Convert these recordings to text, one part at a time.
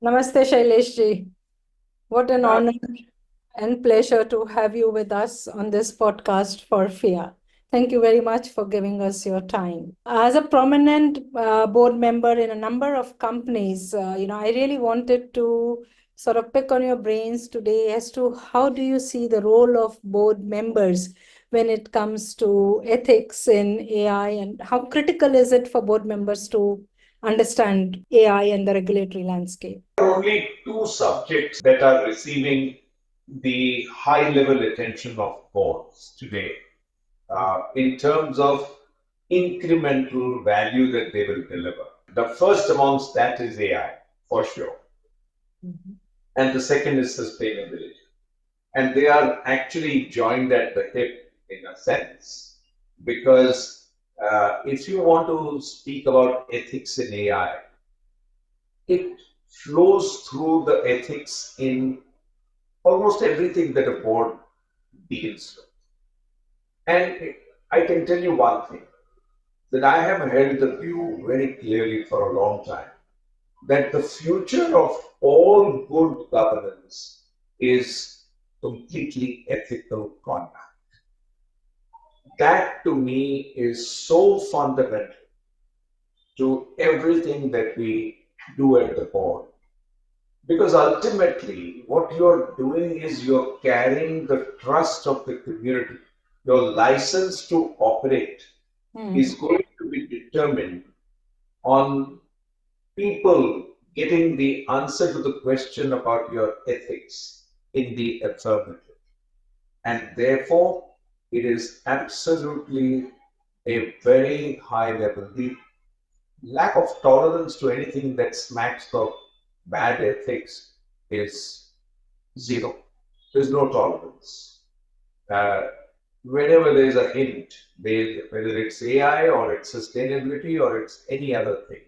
Namaste, Shailesh ji. What an Uh, honor and pleasure to have you with us on this podcast for FEAi. Thank you very much for giving us your time. As a prominent board member in a number of companies, I really wanted to sort of pick on your brains today as to how do you see the role of board members when it comes to ethics in AI, and how critical is it for board members to understand AI and the regulatory landscape? only two subjects that are receiving the high level attention of boards today in terms of incremental value that they will deliver. The first amongst that is AI, for sure, Mhm. and the second is sustainability. And they are actually joined at the hip in a sense, because if you want to speak about ethics in AI, it flows through the ethics in almost everything that a board deals with. And I can tell you one thing, that I have held the view very clearly for a long time, that the future of all good governance is completely ethical conduct. That to me is so fundamental to everything that we do at the board. Because ultimately, what you're doing is you're carrying the trust of the community. Your license to operate is Hmm. going to be determined on people getting the answer to the question about your ethics in the affirmative. And therefore, it is absolutely a very high level. The lack of tolerance to anything that smacks of bad ethics is zero. There's no tolerance. Uh, Whenever there's a hint, whether it's AI or it's sustainability or it's any other thing,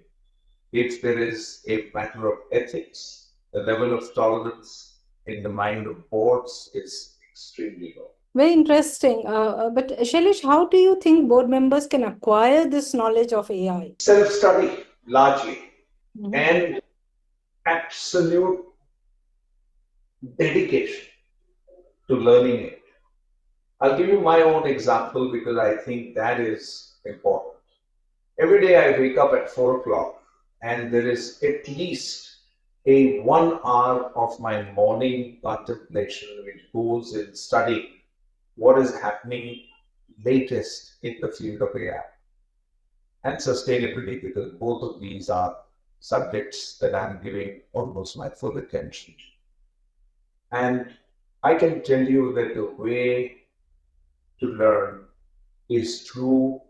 if there is a matter of ethics, the level of tolerance in the mind of boards is extremely low. Very interesting. But Shailesh, how do you think board members can acquire this knowledge of AI? Self study largely Mhm. and absolute dedication to learning it. I'll give you my own example because I think that is important. Every day I wake up at 4 o'clock and there is at least a 1 hour of my morning contemplation which goes in studying what is happening latest in the field of AI and sustainability, because both of these are subjects that I'm giving almost my full attention to. And I can tell you that the way to learn is through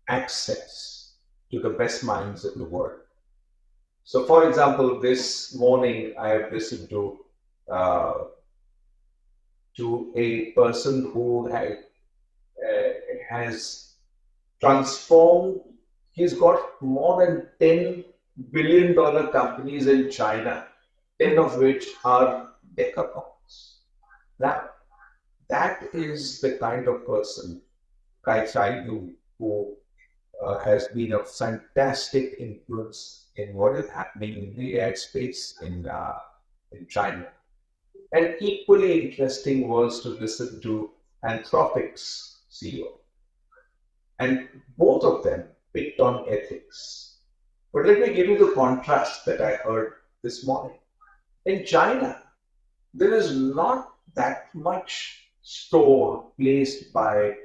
access to the best minds in the world. So, for example, this morning I have listened uh, to a person who has transformed. He's got more than $10 billion companies in China, 10 of which are decathlons. Now, that is the kind of person, Kai Chai-yu, who has been a fantastic influence in what is happening in the AI space in China. And equally interesting was to listen to Anthropic's CEO. And both of them picked on ethics. But let me give you the contrast that I heard this morning. In China, there is not that much store placed by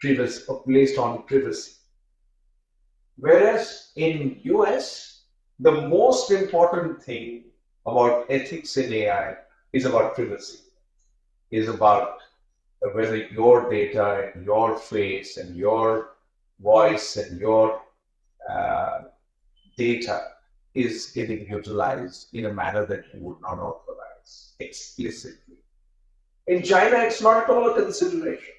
privacy or placed on privacy. Whereas in US, the most important thing about ethics in AI is about privacy, is about whether your data and your face and your voice and your uh, data is getting utilized in a manner that you would not authorize explicitly. In China, it's not at all a consideration,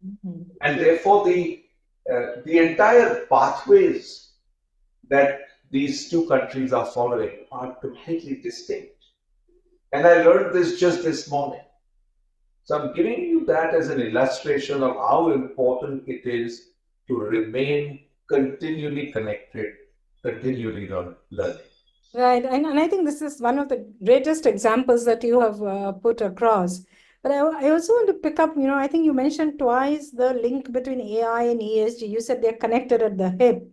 Mhm. and therefore the entire pathways that these two countries are following are completely distinct. And I learned this just this morning. So I'm giving you that as an illustration of how important it is to remain continually connected, continually learning. Right. And I think this is one of the greatest examples that you have put across. But I also want to pick up, I think you mentioned twice the link between AI and ESG. You said they're connected at the hip.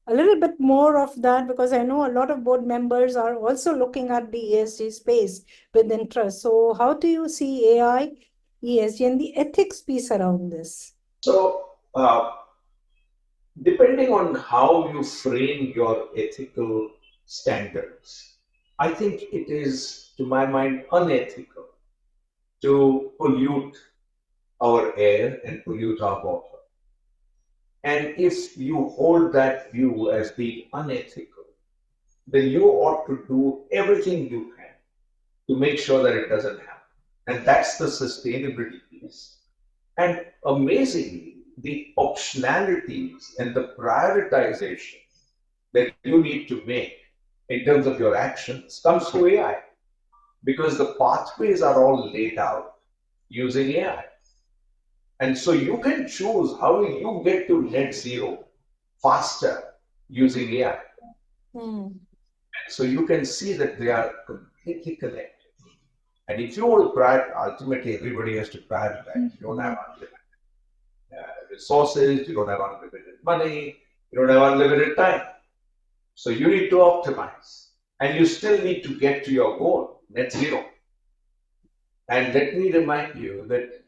A little bit more of that, because I know a lot of board members are also looking at the ESG space with interest. So, how do you see AI, ESG, and the ethics piece around this? So, depending on how you frame your ethical standards, I think it is, to my mind, unethical to pollute our air and pollute our water. And if you hold that view as being unethical, then you ought to do everything you can to make sure that it doesn't happen. And that's the sustainability piece. And amazingly, the optionalities and the prioritization that you need to make in terms of your actions comes through AI, because the pathways are all laid out using AI. And so you can choose how you get to net zero faster using AI. Hmm. So you can see that they are completely connected. And if you will prioritize, ultimately everybody has to prioritize. You don't have unlimited resources, you don't have unlimited money, you don't have unlimited time. So you need to optimize. And you still need to get to your goal, net zero. And let me remind you that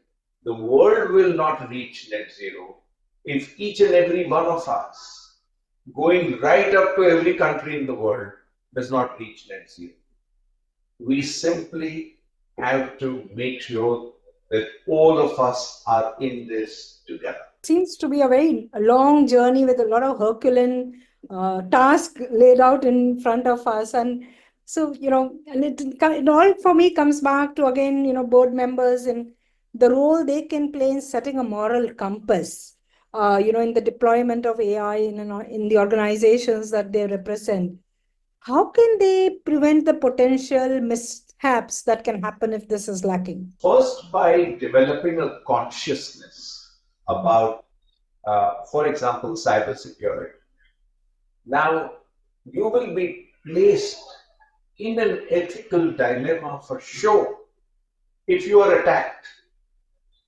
the world will not reach net zero if each and every one of us, going right up to every country in the world, does not reach net zero. We simply have to make sure that all of us are in this together. Seems to be a very long journey with a lot of Herculean task laid out in front of us. And so, and it all for me comes back to, again, board members and the role they can play in setting a moral compass, in the deployment of AI in the organizations that they represent. How can they prevent the potential mishaps that can happen if this is lacking? First, by developing a consciousness about, for example, cybersecurity. Now, you will be placed in an ethical dilemma for sure if you are attacked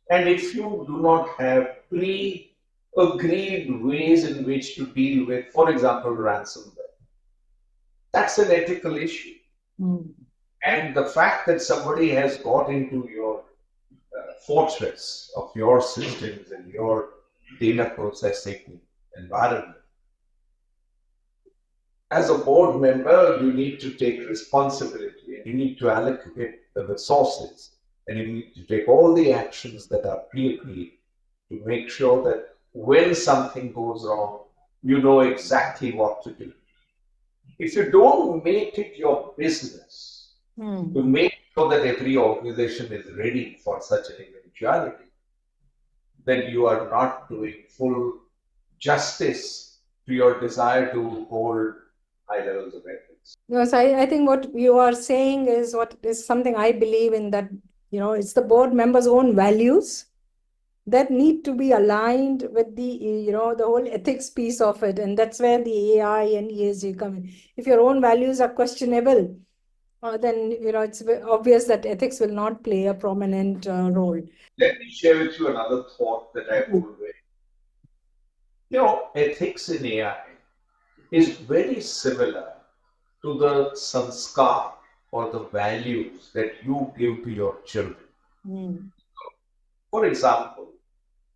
and if you do not have pre agreed ways in which to deal with, for example, ransomware. That's an ethical issue. Mm. And the fact that somebody has got into your fortress of your systems and your data processing environment, as a board member, you need to take responsibility and you need to allocate the resources and you need to take all the actions that are pre-agreed to make sure that when something goes wrong, you know exactly what to do. If you don't make it your business to make sure that every organization is ready for such an eventuality, then you are not doing full justice to your desire to hold high levels of ethics. Yes, I think what you are saying is what is something I believe in, that, it's the board members' own values that need to be aligned with the whole ethics piece of it. And that's where the AI and ESG come in. If your own values are questionable, then, it's obvious that ethics will not play a prominent role. Let me share with you another thought that I hold very. Ethics in AI is very similar to the sanskar or the values that you give to your children. Mm. For example,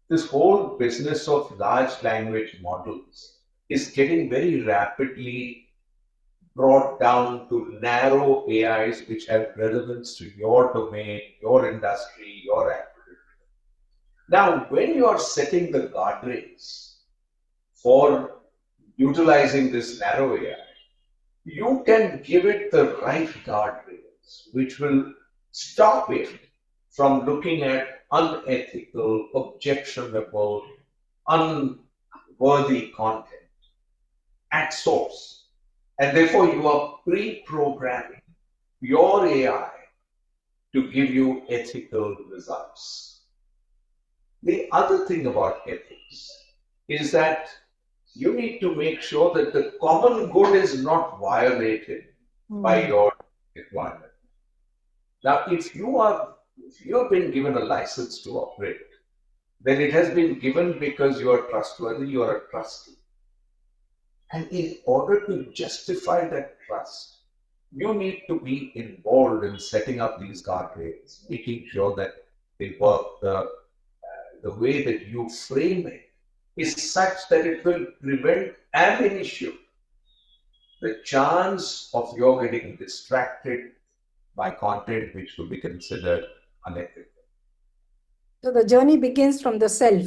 this whole business of large language models is getting very rapidly brought down to narrow AIs which have relevance to your domain, your industry, your activity. Now, when you are setting the guardrails for utilizing this narrow AI, you can give it the right guardrails, which will stop it from looking at unethical, objectionable, unworthy content at source. And therefore, you are pre programming your AI to give you ethical results. The other thing about ethics is that you need to make sure that the common good is not violated by Hmm. your requirement. Now, if you have been given a license to operate, then it has been given because you are trustworthy, you are a trustee. And in order to justify that trust, you need to be involved in setting up these guardrails, making sure that they work. The way that you frame it is such that it will prevent an issue, the chance of your getting distracted by content which could be considered unethical. So the journey begins from the self,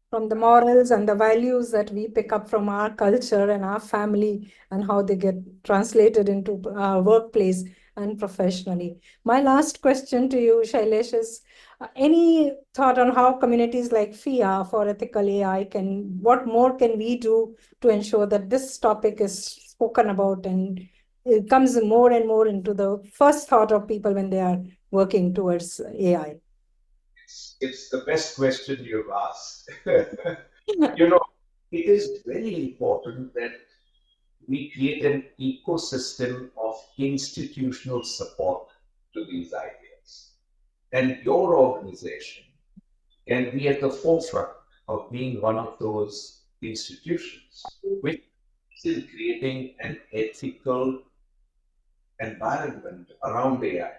from the morals and the values that we pick up from our culture and our family and how they get translated into our workplace and professionally. My last question to you, Shailesh, is any thought on how communities like FEAi for ethical AI what more can we do to ensure that this topic is spoken about and it comes more and more into the first thought of people when they are working towards AI? It's the best question you've asked. You know, it is very important that we create an ecosystem of institutional support to these ideas. And your organization can be at the forefront of being one of those institutions, which is in creating an ethical environment around AI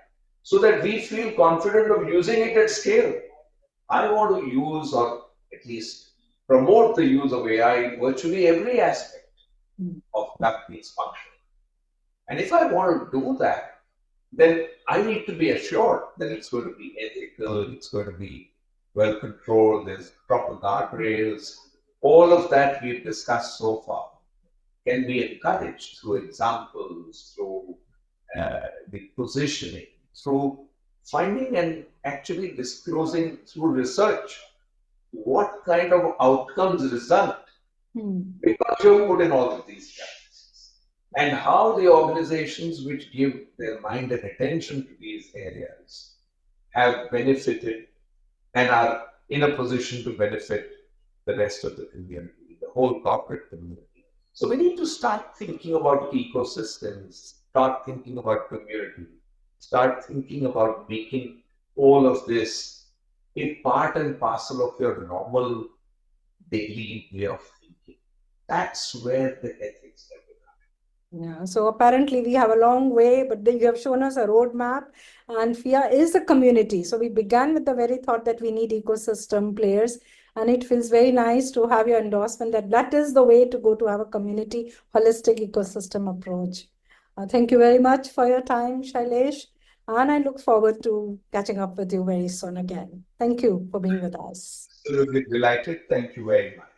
so that we feel confident of using it at scale. I want to use or at least promote the use of AI in virtually every aspect of company's function. And if I want to do that, then I need to be assured that it's going to be ethical, it's going to be well controlled, there's proper guardrails. All of that we've discussed so far can be encouraged through examples, through the positioning, through finding and actually disclosing through research what kind of outcomes result because you've put in all of these practices and how the organizations which give their mind and attention to these areas have benefited and are in a position to benefit the rest of the community, the whole corporate community. So we need to start thinking about ecosystems, start thinking about community, start thinking about making all of this a part and parcel of your normal daily way of thinking. That's where the ethics have to Yeah, so apparently we have a long way, but then you have shown us a roadmap, and FIA is a community. So we began with the very thought that we need ecosystem players, and it feels very nice to have your endorsement that that is the way to go to have a community holistic ecosystem approach. Thank you very much for your time, Shailesh, and I look forward to catching up with you very soon again. Thank you for being with us. absolutely delighted. Thank you very much.